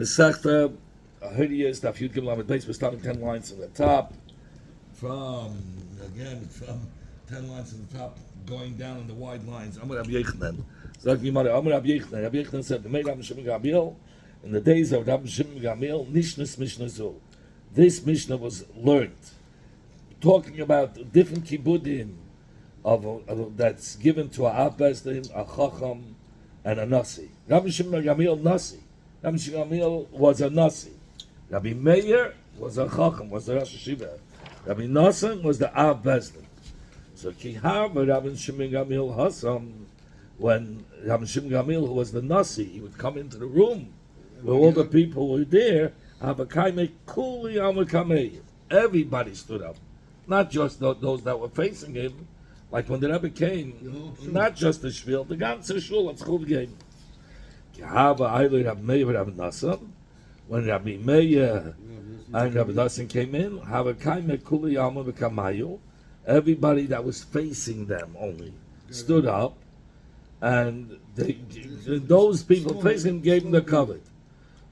Masechta Horayos, Daf Yud Gimel Amud Beis. We're starting 10 lines from the top. From 10 lines from the top, going down in the wide lines. I'm going to have Yechanan. Zag Yimari, I'm going to have Yechanan. Rabbi Yechanan said, "The made Rabbi Shimon Gamliel in the days of Rabbi Shimon Gamliel, Nishnas Mishnah Zu." This Mishnah was learned, talking about different kibudim of that's given to a Abbasdin, a Chacham, and a Nasi. Rabbi Shimon Gamliel Nasi. Rabbi Shimon Gamliel was a Nasi. Rabbi Meir was a Chacham, was the Rosh Hashiva. Rabbi Nassan was the Abbasdin. So Kihar, Rabbi Shimon Gamliel Hassam, when Rabbi Shimon Gamliel, who was the Nasi, he would come into the room where all the people were there. Everybody stood up, not just those that were facing him. Like when the Rebbe came, not just the Shvil, the ganze Shul, it's Chul game. When Rabbi Meir and Rabbi Nassan came in, everybody that was facing them only stood up, and those people facing him gave him the covet.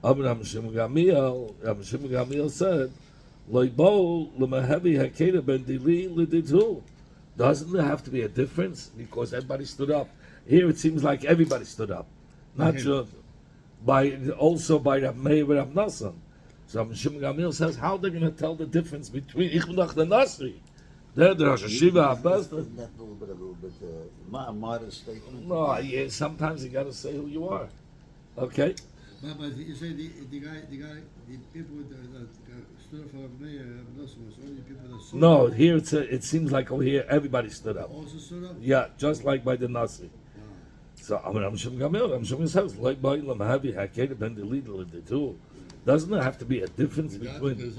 Rabbi Shimon Gamliel said, doesn't there have to be a difference? Because everybody stood up. Here it seems like everybody stood up. Not just also by Rabbi Meir and Rabbi Nassan. So Rabbi Shimon Gamliel says, how are they going to tell the difference between Ichmedach the Nasri? They're the Rosh Hashiva Abbas. That's a little bit modest statement. No, yeah, sometimes you got to say who you are. Okay? But you say the people that stood up for Meir and Nassim was only people that stood No, up. here it seems like over here everybody stood up. Also stood up? Yeah, just like by the Nasi. So Rabbi Shimon Gamliel says, like by Lamahavi Hakeda Ben Delidel of the two. Doesn't there have to be a difference between?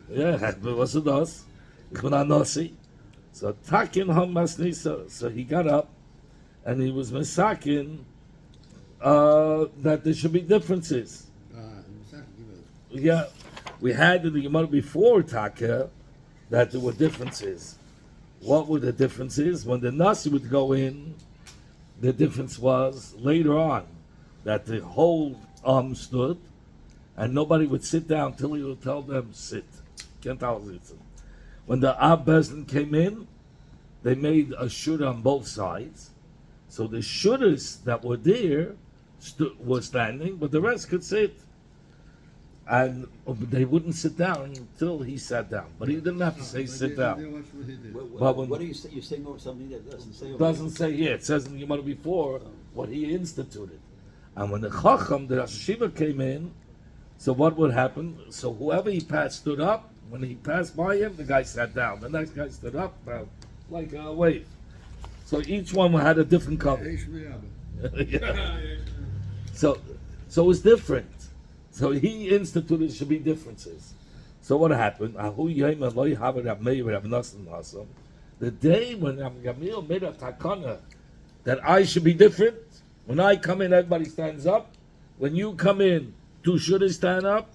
Yeah, but what's it does? Nasi. So Takin Hamasnisa. So he got up and he was Masakin that there should be differences. Yeah, we had in the Gemara before Taka that there were differences. What were the differences? When the Nasi would go in, the difference was later on that the whole stood and nobody would sit down till he would tell them sit. When the Abbasdin came in, they made a shura on both sides. So the shuras that were there were standing, but the rest could sit. And they wouldn't sit down until he sat down. But he didn't have to say sit down. What do you say? You're saying over something that doesn't say over doesn't say here. It says in the Gemara before what he instituted. And when the Chacham, the Rosh Hashiva came in, so what would happen? So whoever he passed stood up. When he passed by him, the guy sat down. The next guy stood up, like a wave. So each one had a different cover. Yeah. So it's different. So he instituted should be differences. So what happened? The day when Rabbi Gamliel made a takana that I should be different, when I come in, everybody stands up. When you come in, two should stand up.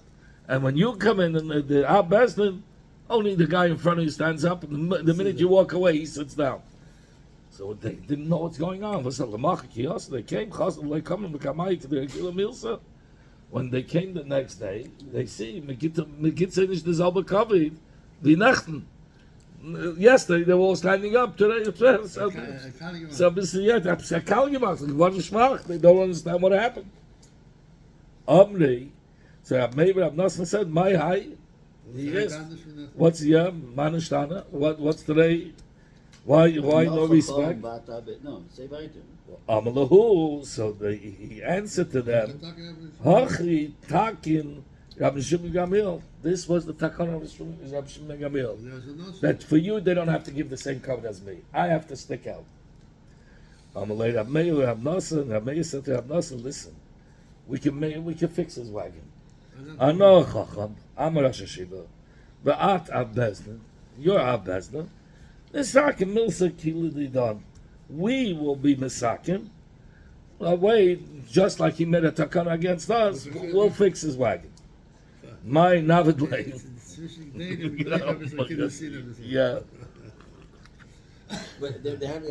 And when you come in, the Abbasdin, only the guy in front of you stands up, and the minute you walk away, he sits down. So they didn't know what's going on. They came, when they came the next day, they see Megitza is the Zalba covered, the Nachten. Yesterday they were all standing up. Today, so they don't understand what happened. So maybe Rabbi Nassan said, "My high." Yes. What's Manashtana? What's today? Why no respect? No, say weiter. Amalahu. So he answered to them, "Hachi takin Rabbi Shimon Gamliel." This was the takana of Rabbi Shimon Gamliel. That for you they don't have to give the same cover as me. I have to stick out. Amalei Rabbi Meir, Rabbi Nassan. Rabbi Meir said to Rabbi Nassan, "Listen, we can fix his wagon. Ano Chacham, I'm a Rosh Hashiva, Ba'at Abbasdin, you're Abbasdin. Misakim Milsa Kilidi Don. We will be Misakim. Wait, just like he made a takana against us, we'll fix his wagon. My Navidlay. Yeah. But they're having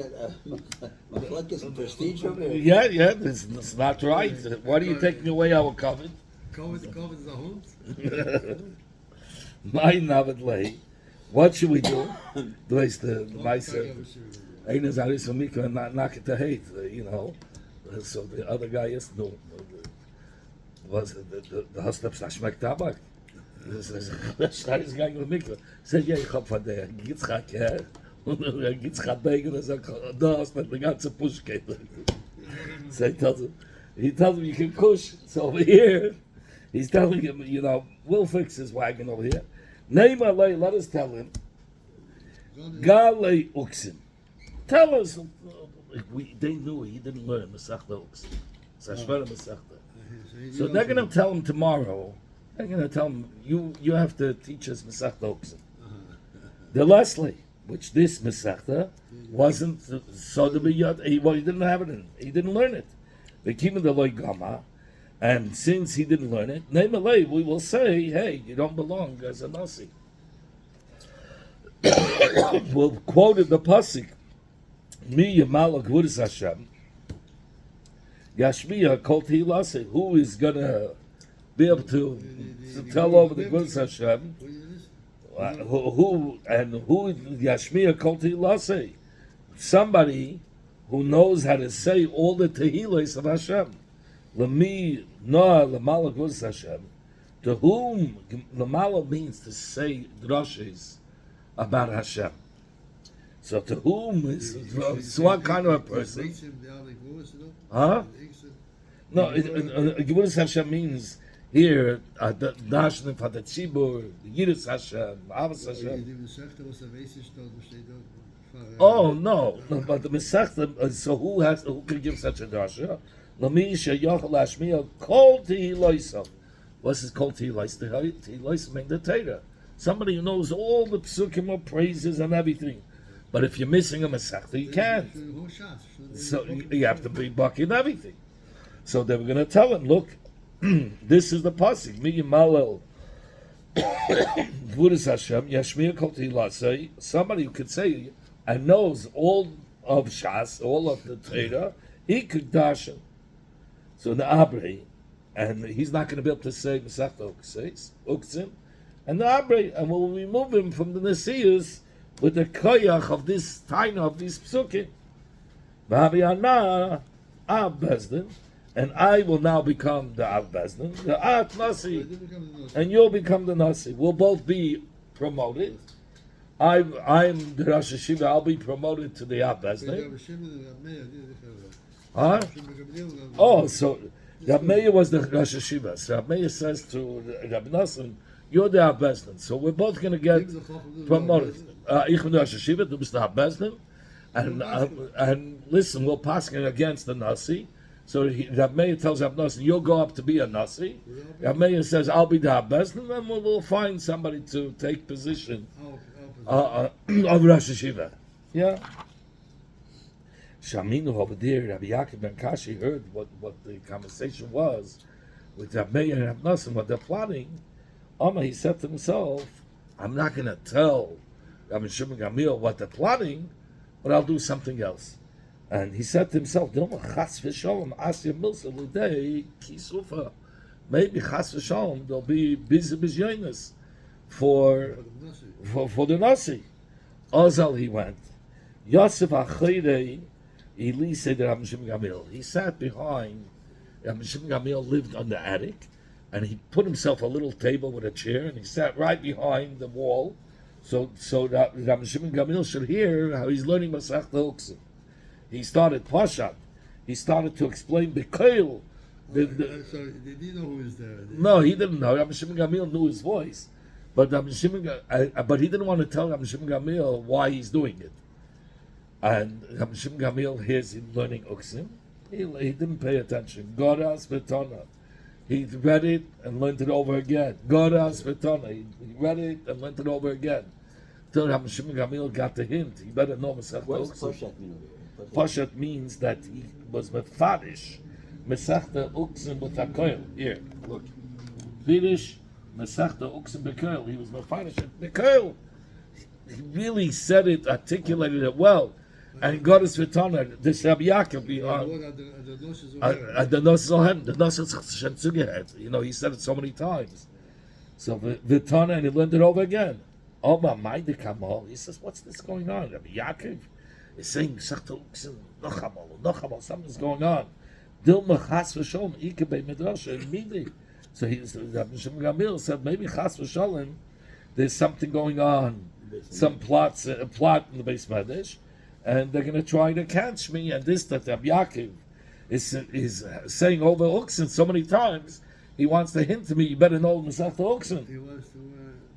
a prestige over there. Yeah, it's not right. Why are you taking away our covet? COVID is a hund. My Navidlay. What should we do? Du weißt, Meister, einer sagt, ist für mich, knock it to hate, So the other guy is, no, was, the hustlers, das schmeckt Tabak. Das ist gar nicht mit mir. Sag, ja, ich hab von der Gitzchak, ja, und Gitzchak Begen, und sagt, da hast du die ganze Pushkette. So he tells me, you can push. So over here, he's telling him, we'll fix his wagon over here. Name Allah, let us tell him. Gale Uksin. Tell us. They knew he didn't learn Masachta Uksin. Sashvara Masachta. So they're going to tell him tomorrow. They're going to tell him, you have to teach us Masachta Uksin. The Leslie, which this Masachta wasn't so to be yet. He didn't have it in. He didn't learn it. They keep in the Loy Gama. And since he didn't learn it, Neimalei, we will say, hey, you don't belong as a Nasi. We'll quote in the Pasuk, Mi Yamal Gvuris Hashem, Yashmiya Kol Tehilase, who is going to be able to tell over the Gvuris Hashem, who Yashmiya Kol Tehilase, somebody who knows how to say all the Tehillas of Hashem. Lami Noah Lamala Gvus Hashem, to whom Lamala means to say drashes about Hashem. So to whom is what kind of a person? Huh? No, Gvus Hashem means here the Dashnim for the Tzibur, the Yiris Hashem, Avos Hashem. Oh no, but the Masechta. So who can give such a drasha? Lamisha Yochel Ashmiya Kol Tehilosam. What's his Kol Tehilosam? Tehilosam means the Torah. Somebody who knows all the psukim of praises and everything. But if you're missing a Masechta, you can't. So you have to be bucky in everything. So they were going to tell him, look, this is the pasuk. Mi Yimalel Gvuris Hashem Yashmiya Kol Tehilosam. Somebody who could say and knows all of Shas, all of the Torah, he could dash him. So the Abre, and he's not going to be able to say Masechta Uksim, and the Abre, and we'll remove him from the Nesius with the koyach of this taina of these psukim. V'haviyana Av Bezdin, and I will now become the Av Bezdin, the At Nasi, and you'll become the Nasi. We'll both be promoted. I'm the Rosh Hashiva. I'll be promoted to the Av Bezdin. Huh? Oh, so Rab Meir was the Rosh Hashiva. So Rab Meir says to Rab Nassim, you're the Av Bezdin. So we're both going to get promoted. Ich bin the Rosh Hashiva, du bist the Av Bezdin. And listen, we'll pass against the Nasi. So Rab Meir tells Rab Nassim, you'll go up to be a Nasi. Rab Meir says, I'll be the Av Bezdin, and we'll find somebody to take position of Rosh Hashiva. Yeah. Shaminu over there, Rabbi Yaakov ben Kashi heard what the conversation was with Rab Meir and Rab Nassim, what they're plotting. He said to himself, I'm not going to tell Rabbi Shimon Gamliel what they're plotting, but I'll do something else. And he said to himself, maybe Chas v'shalom there'll be busy bizyonis for the Nasi. Ozal he went. Yosef Achirei Eli said to Rabbi Shimon Gamliel. He sat behind. Rabbi Shimon Gamliel lived on the attic, and he put himself a little table with a chair, and he sat right behind the wall, so that Rabbi Shimon Gamliel should hear how he's learning Masechta Uksim. He started Pashat. He started to explain Bekoil. Sorry, did he know who was there? No, he didn't know. Rabbi Shimon Gamliel knew his voice, but but he didn't want to tell Rabbi Shimon Gamliel why he's doing it. And Rabbi Shimon Gamliel hears him learning Uksim. He didn't pay attention. Goras Vetana. He read it and learned it over again. Goras Vetana. He read it and learned it over again. Till Rabbi Shimon Gamliel got the hint. He better know Masechta Uksim. What does Pashat mean? Pashat means that he was mefarish Masechta Uksim b'takoil. Here, look. Finish Masechta Uksim b'koil. He was mefarish at b'koil. He really said it, articulated it well. and God is Vitana. This Rabbi Yaakov, the Nos is zugehört. You know, he said it so many times. So Vitana, and he learned it over again. Oh, my mind, he says, what's this going on? Rabbi Yaakov is saying, something's going on. Dilma chas v'sholem ike bei midrasha immediately. So Rabbi Shimon Gamliel said, maybe chas v'sholem, there's something going on, some plot in the base Medrash, and they're going to try to catch me. And this that Rabbi Yaakov is saying over Uksin so many times, he wants to hint to me, you better know Masechta Uksin. He wants to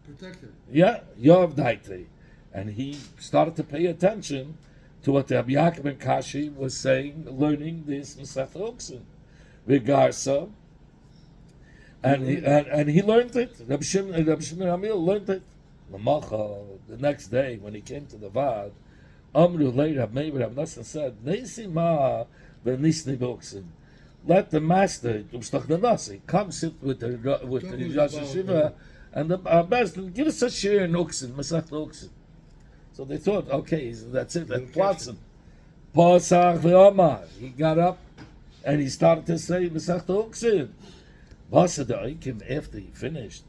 protect him. Yeah, Yov Daite. And he started to pay attention to what Rabbi Yaakov ben Kashi was saying, learning this Masechta Uksin. Regarsa. And he learned it. Rabbi Shimon Gamliel learned it. The next day, when he came to the Vad, Amru later, Rabbi Nassan said, Nesi ma v'nisni b'uksin. Let the master, come sit with the Rosh Hashiva and the best, give us a share in Uksin, Masechta Uksin. So they thought, okay, that's it, that's Platson. Pasach v'Omar. He got up and he started to say Masechta Uksin. After he finished,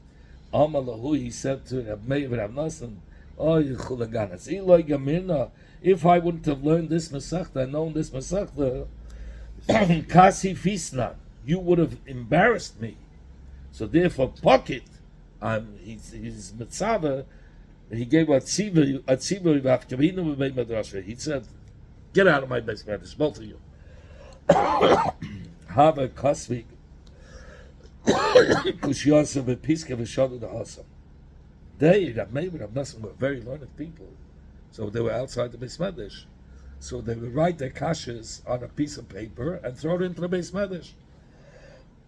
he said to Rabbi Meir Rav Nassan, "Oh, you chulaganas! If I wouldn't have learned this Masechta, known this Masechta, kasi fisna, you would have embarrassed me. So therefore, pocket. He's mitzvah. He gave a tzivah v'afkavinu v'mei madrasha. He said, "Get out of my base madrash, both of you." Have a kasvik. Kushiyasa v'piska v'shadu da'asam. They, Rav Meir and Rav Nassan, were very learned people. So they were outside the Beis Medrash. So they would write their kashas on a piece of paper and throw it into the Beis Medrash.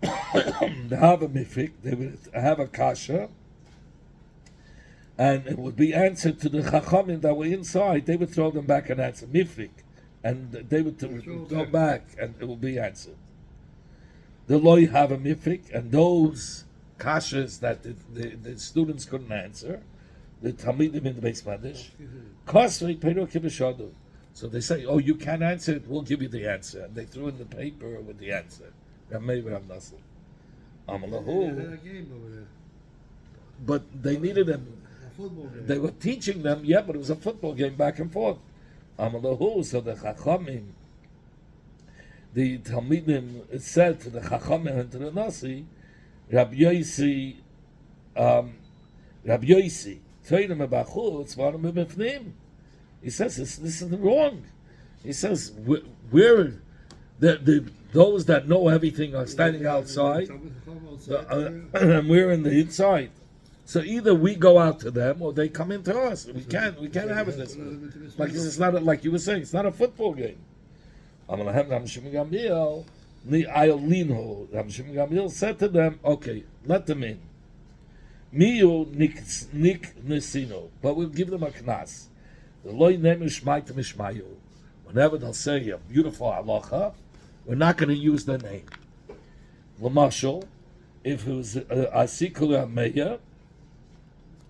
They have a mifik, they would have a kasha, and it would be answered to the chachamim that were inside. They would throw them back and answer mifik, and they would go back and it would be answered. The loy have a mifik, and those kashas that the students couldn't answer, the talmidim in the Beis Medrash, kasvei peru kibishadu. So they say, "Oh, you can't answer it. We'll give you the answer." And they threw in the paper with the answer. Rav Meir Rav Nassan. But they needed them. They were teaching them, yeah, but it was a football game back and forth. So the Chachamim, the Talmidim, it said to the Chachamim and to the Nasi, Rabbi Yosi, Toidim Abachutz, Varim B'Bifnim. He says this is wrong. He says we're those that know everything are standing outside, and we're in the inside. So either we go out to them or they come into us. We can't have it this way. Like it's not like you were saying. It's not a football game. Rabbi Shimon Gamliel said to them, "Okay, let them in. Miu nik nesino, but we'll give them a knas. The loy nemish maitem ishmayu. Whenever they'll say a beautiful halacha, we're not going to use their name. L'mashal, if it was asikul hameya,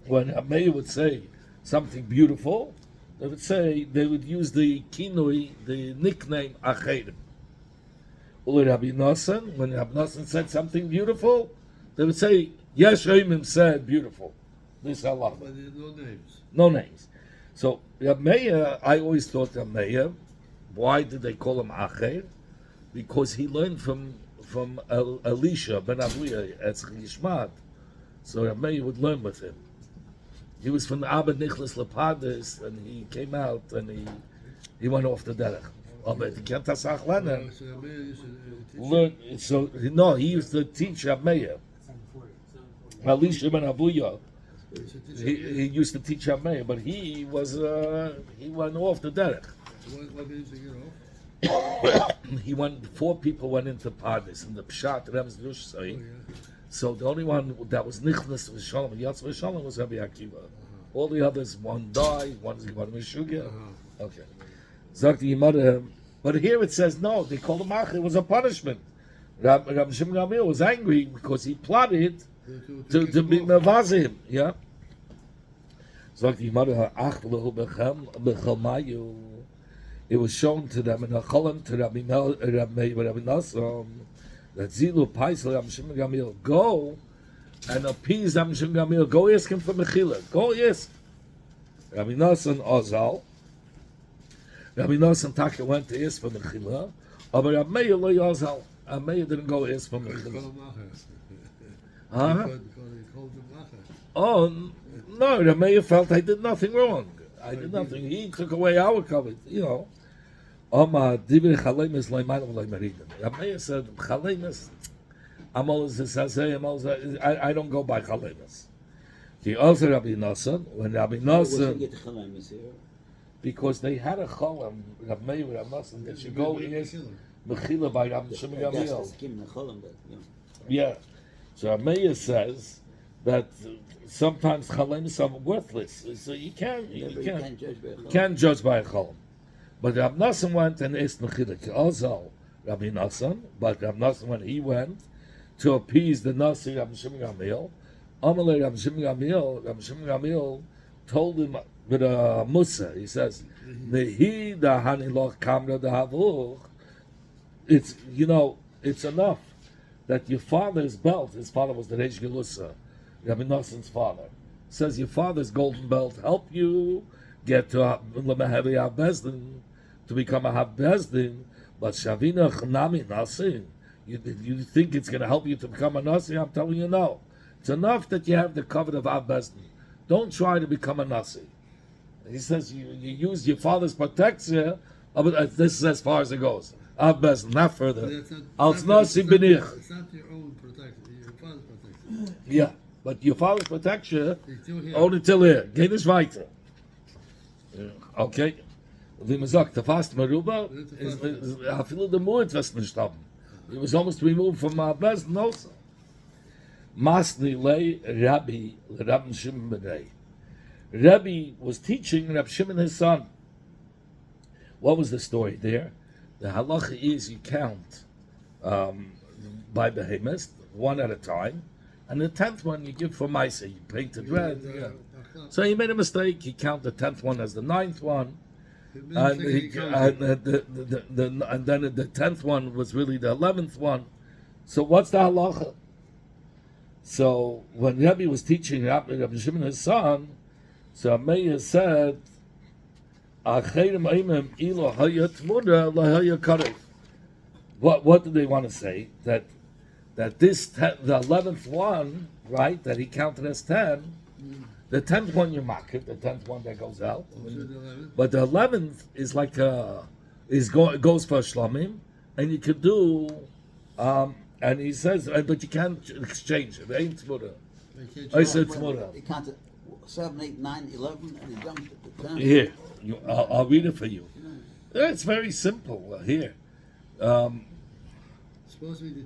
when Hameya would say something beautiful, they would use the kinui, the nickname Acherim. Uli Rabbi Nassan, when Rabbi Nassan said something beautiful, they would say, Yesh Oimim said beautiful. This halacha. But no names. No names. So Rabbi Meir, I always thought Rabbi Meir, why did they call him Acher? Because he learned from Elisha ben Avuya at Yishmat. So Rabbi Meir would learn with him. He was from the Abba Nichlas Lepadis, and he came out and he went off the derech. He used to teach Rabbi Meir. Elisha ben Avuya. He used to teach Rabbi Meir, but he went off the derech. What did he get off? 4 people went into Pardes, and the Pshat Rems Dush so the only one that was Nichnas V'Shalom, Yatz V'Shalom, was Rabbi Akiva. All the others, one died, one is Gemara Meshugya. Okay. Zakti Yimada. But here it says, no, they called him Acher. It was a punishment. Rabbi Shimon Gamliel was angry because he plotted to be Mevazim. Yeah? Zakti Yimada, Ach Lehu B'Chel Mayu. it was shown to them in a cholam to Rabbi Nassim that Zilu Paisel Rabbi Shimon Gamil, go and appease Rabbi Shimon Gamil. Go ask him for Mechila. Go ask. Rabbi Nassim Ozal. Rabbi Nassim Taka went to ask for Mechila, but Rabbi Meir lo Ozal. Rabbi Meir didn't go ask for Mechila. Huh? Oh no, Rabbi Meir felt I did nothing wrong. I did nothing. He took away our covet, you know. Rabbi Meir said, Chalemis, I'm always the Sazay, I don't go by Chalemis. The other Rabbi Nassim, when Rabbi Nassim, because they had a Cholam, Rabbi Meir, Rabbi Nassim, they should go ask Mechila by Rabbi Shimon Gamliel. Yeah. So Rabbi Meir says that sometimes Chalemis are worthless, so you can't judge by a Cholam. But Rabbi Nassim went and asked Mechila. Also, Rabbi Nassim, but Rabbi Nassim, when he went to appease the Nasi Rabbi Shimon Gamliel, Amalei Rabbi Shimon Gamliel told him with a Musa. He says, "Nehi da haniloch kamra da havuch." It's it's enough that your father's belt. His father was the Reish Gelusa, Rabbi Nassim's father. Says your father's golden belt help you get to L'Mehevi HaBezdin, to become a HaBezdin, but Shavina Chanami Nasi, you think it's going to help you to become a Nasi? I'm telling you no. It's enough that you have the covet of HaBezdin. Don't try to become a Nasi. He says you use your father's protection, but this is as far as it goes. HaBezdin, not further. Als Nasi Benich. It's not your own protection, your father's protection. Yeah, but your father's protection Here. only till here. Geh nicht weiter. Okay. Wie man sagt, der fast Meruba is viele der Mord was nicht haben. He was almost removed from our best also. Masni lay Rabbi Shimon Benay. Rabbi was teaching Rabbi Shimon his son. What was the story there? The halacha is you count by behemoths, one at a time, and the 10th one you give for Maisa. You painted red. Yeah. So he made a mistake. He counted the 10th one as the 9th one, and then the 10th one was really the 11th one. So what's the halacha? So when Rabbi was teaching Rabbi Shimon his son, so Meir said, what did they want to say? That this the 11th one, right? That he counted as 10. The 10th one you mark it. The 10th one that goes out. But the 11th is like goes for Shlomim, and you could do. And he says, but you can't exchange it. It ain't tzmura. I said tzmura. He counted 7, 8, 9, 11, and he jumped at the 10. Here, I'll read it for you. It's very simple. Here. Supposed to be the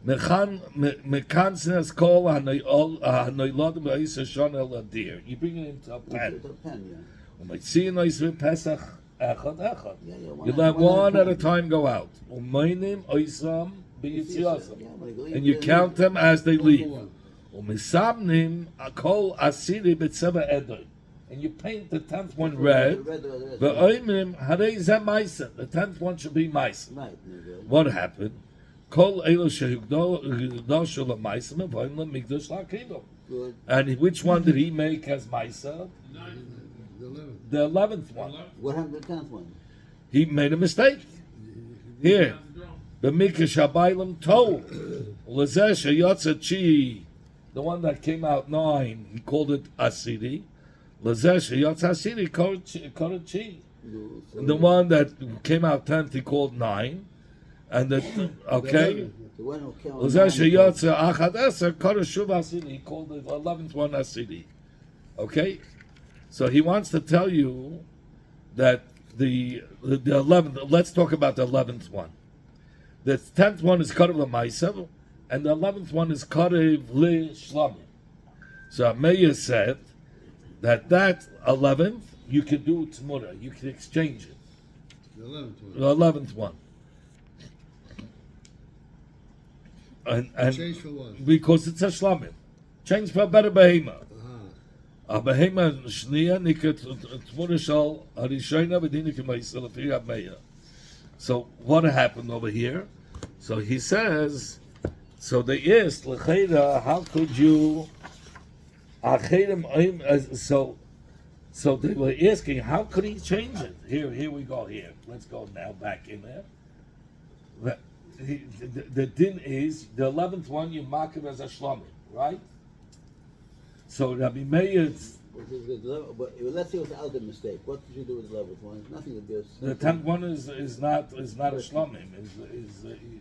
10th. Mekan says call hanoilad me'isa shon el adir. You bring it into a pen. You let one at a time go out. And you count them as they leave. And you paint the 10th one red. The 10th one should be mice. What happened? And which one did he make as Maisa? The 11th one. What happened to the 10th one? He made a mistake. Here. The Mikash Habaylam told Lazesh Yotza Chi, the one that came out 9, he called it Asiri. Lazesh Yotza Asiri called it Chi. And the one that came out 10th, he called 9. And the okay. Lazesh Yotza Achad Eser called Shuv Asiri. He called the 11th one Asiri. Okay? So he wants to tell you that the 11th, let's talk about the 11th one. The 10th one is Karev L'Maisav, and the 11th one is Karev L'Shlamim. So Meir said that 11th, you could do Tzmura, you could exchange it. The 11th one. The 11th one. And Change for what? because it's a Shlamim. Change for a better Behema. Abahema Shnia Nikat Tmurashal Arishayna Bedini Kamaisel Rab Meir. So what happened over here? So he says, so they asked, L'cheira, how could you so they were asking, how could he change it? Here we go. Here, let's go now back in there. The din is the 11th one you mark it as a shlomim, right? So Rabbi Meir, But let's say without the mistake, what did you do with the 11th one? Nothing to do. the 10th one is not a shlomim,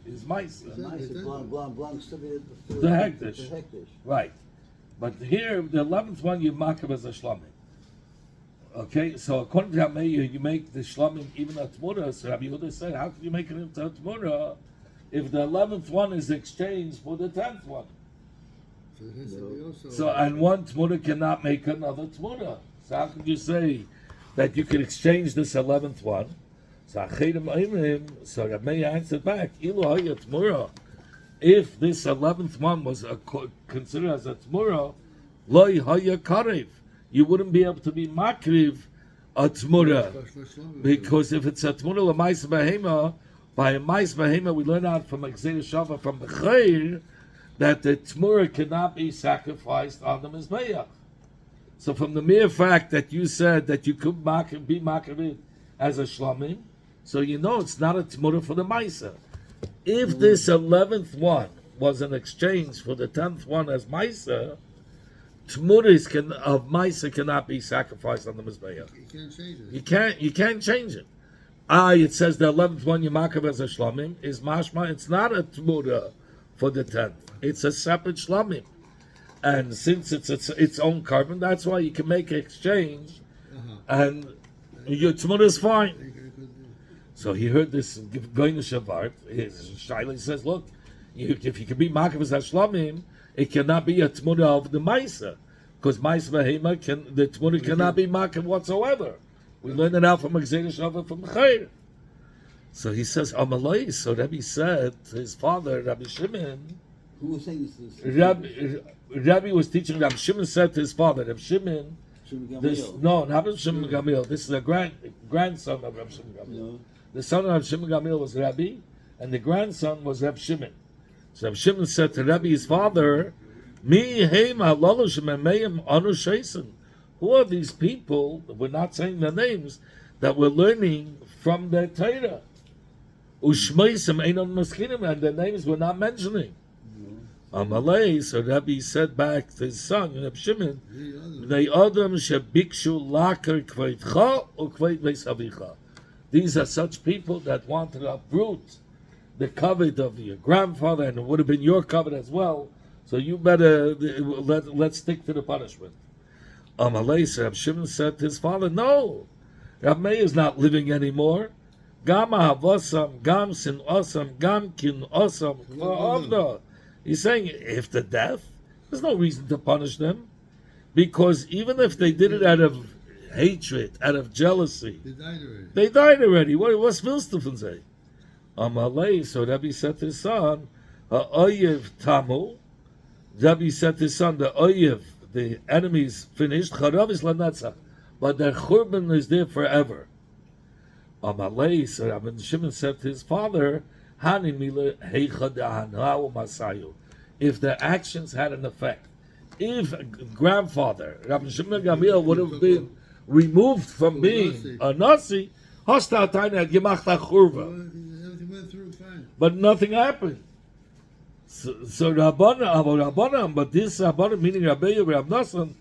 is mice. Belongs to the hektish. Right. But here, the 11th one, you mark it as a shlomim. Okay, so according to Rabbi, you make the shlomim even a tmura. So Rabbi Yehuda said, how can you make it into a tmura if the 11th one is exchanged for the 10th one? So it has to be also. So, and one tmura cannot make another tmura. So how could you say that you could exchange this 11th one? So Rabbi answered back, Ilu haya tmura. If this 11th one was considered as a tmura, loy haya karev, you wouldn't be able to be makriv a tmura, because if it's a tmura l'mais behema, by a mais behema we learn out from Exer Shava from Bechayr that the tmura cannot be sacrificed on the mizbeach. So from the mere fact that you said that you could be makriv as a shlomim, so you know it's not a tmura for the maisa. If this 11th one was an exchange for the 10th one as Maisa, Tmuris of Maisa cannot be sacrificed on the Mizbeach. You can't change it. You can't change it. It says the 11th one Yemakav as a Shlomim is Mashma. It's not a Tmura for the 10th. It's a separate Shlomim. And since it's its own carbon, that's why you can make an exchange and your Tmura is fine. So he heard this going to Shavart. Shaila says, look, if you can be Makav as Hashlamim, it cannot be a Tmura of the Maisa. Because Maisa Behema, the Tmura cannot be Makav whatsoever. We learned it out from Exer Shava from Chayr. So he says, Amalai. So Rabbi said to his father, Rabbi Shimon. Who was saying this? Rabbi was teaching, Rabbi Shimon said to his father, Rabbi Shimon, not Rabbi Shimon Gamil. This is a grandson of Rabbi Shimon Gamil. No. The son of Rabbi Shimon Gamil was Rabbi, and the grandson was Rabbi Shimon. So Rabbi Shimon said to Rabbi, his father, who are these people, we're not saying their names, that we're learning from their Torah? And their names we're not mentioning. Amalei, so Rabbi said back to his son, Rabbi Shimon, these are such people that want to uproot the covet of your grandfather, and it would have been your covet as well. So you better let's stick to the punishment. Amalei, so Rabbi Shimon said to his father, no, Rabbi Meir is not living anymore. Gam ahavosam, gam sin osam, gam kin osam. He's saying if the death, there's no reason to punish them, because even if they did it out of hatred, out of jealousy, they died already. What's Vilstufan say? Amalei, so Rabbi said to his son, Oyev tamu. Rabbi said to his son, the Oyev, the enemy's finished, Charav is lanatzach, but their churban is there forever. Amalei, so Rabbi Shimon said to his father, if their actions had an effect, if grandfather Rabbi Shimon Gamil would have been removed from being a Nasi, but nothing happened. So Rabbanan, but this Rabbanan, meaning Rabbi Nassan,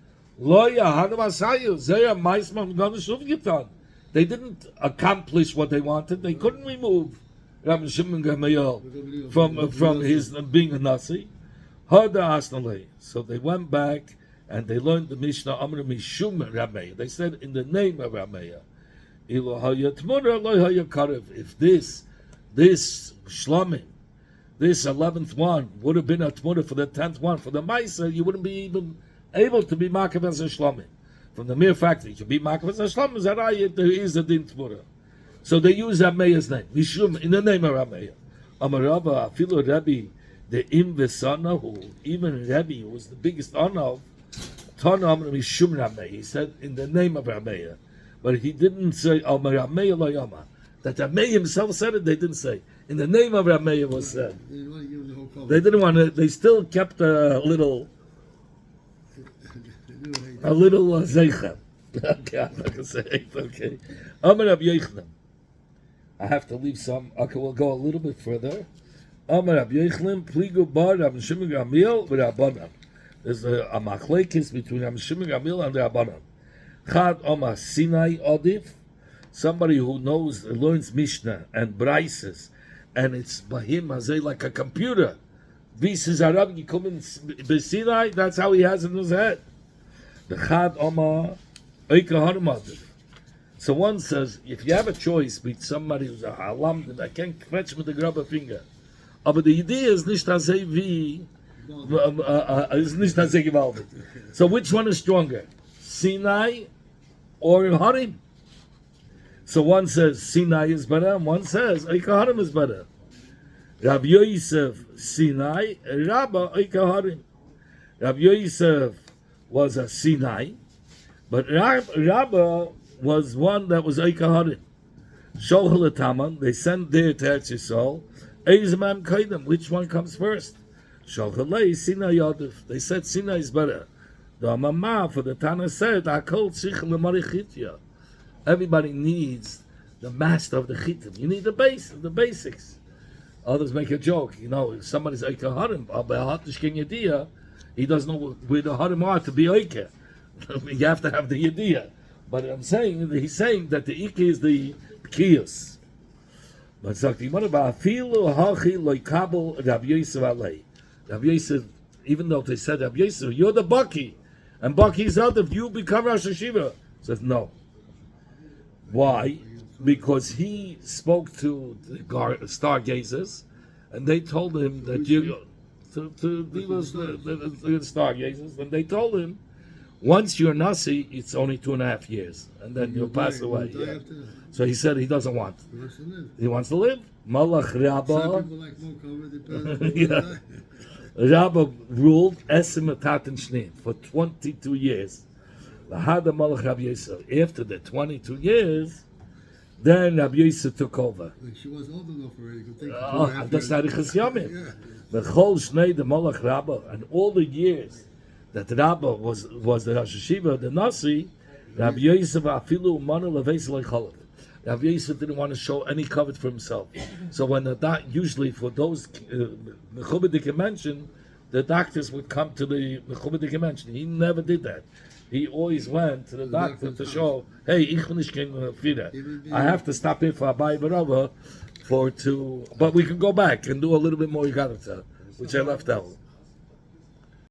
they didn't accomplish what they wanted. They couldn't remove Rabbi Shimon Gamliel from his being a Nasi. So they went back and they learned the Mishnah Amr Mishum Rameya. They said in the name of Rameya. If this Shlomim, this 11th one would have been a Tmura for the 10th one, for the Maisa, you wouldn't be even able to be Makav as a Shlomim. From the mere fact that you can be Makav as a Shlomim, there is a Din Tmura. So they use Rameya's name, Mishum, in the name of Rameya. Amarava, Afilu Rabbi, the Im Vesana, who even Rabbi, who was the biggest honor of, Tanam Mishum Rameh. He said in the name of Rameh, but he didn't say Amar Rameh Lo Yama. That Rameh himself said it. They didn't say in the name of Rameh was said. They didn't want to give him the whole cover. They didn't want to. They still kept a little zeichem. Okay, I'm not gonna say it. Okay, Amar Rab Yochanan. I have to leave some. Okay, we'll go a little bit further. Amar Rab Yochanan, Pligu Bar Rab Shimon Gamliel v'Rabbanan. There's a machlekes between Rab Shimon Gamliel and Rabbanan. Chad Omar Sinai Odif. Somebody who learns Mishnah and Braises, and it's Bahim Hazeh like a computer. This Arab, you come in Sinai, that's how he has in his head. The Chad Omar Eika Harmadif. So one says, if you have a choice between somebody who's a halam that I can't catch with the grubber finger, but the idea is nicht hazeh wie, is nicht hazeh gewaltig. So which one is stronger, Sinai or Harim? So one says Sinai is better, and one says Eika Harim is better. Rabbi Yosef Sinai, Rabba Eika Harim. Rabbi Yosef was a Sinai, but Rabba was one that was Eika Harim. Sholchel Taman, they sent there to Eretz Yisrael. Eizman Kaidem, which one comes first? Sholchel Sinai Yodif. They said Sinai is better. The Amamah for the Tana said, Akol Tzich Lemari Chitya. Everybody needs the master of the chitim. You need the basics. Others make a joke. If somebody's Eika Harim, he doesn't know where the Harim are to be Eika. You have to have the Yediyah. But he's saying that the Ike is the Kiyos. But what about Afilu Hachi Loikabel Rabbi Yosef Alei? Rabbi Yosef, even though they said Rabbi Yosef, you're the Baki, and Baki's out if you become Rosh Hashiva. Says no. Why? Because he spoke to the stargazers, and they told him that he was the stargazers, and they told him, once you're Nasi, it's only 2.5 years, and then you'll pass away. Yeah. So he said he doesn't want. He wants to live. Malach Rabba. Yeah. Rabba ruled Esim Taten Shneim for 22 years. After the 22 years, then Rabbi Yosef took over. She was old enough already. That's not Ichas Yamim. The Chol Shnei the Malach Rabba, and all the years that Rabba was the Rosh Hashiva, the Nasi, Rabbi Yosef afilu manu leveis leichalav. Rabbi Yosef didn't want to show any covet for himself. So when usually for those mechubadik mention, the doctors would come to the mechubadik mention. He never did that. He always went to the doctor to show, hey, ich bin nicht kein Frieda. I have to stop here for a Abai Barava but we can go back and do a little bit more Yigadatah, which I left out.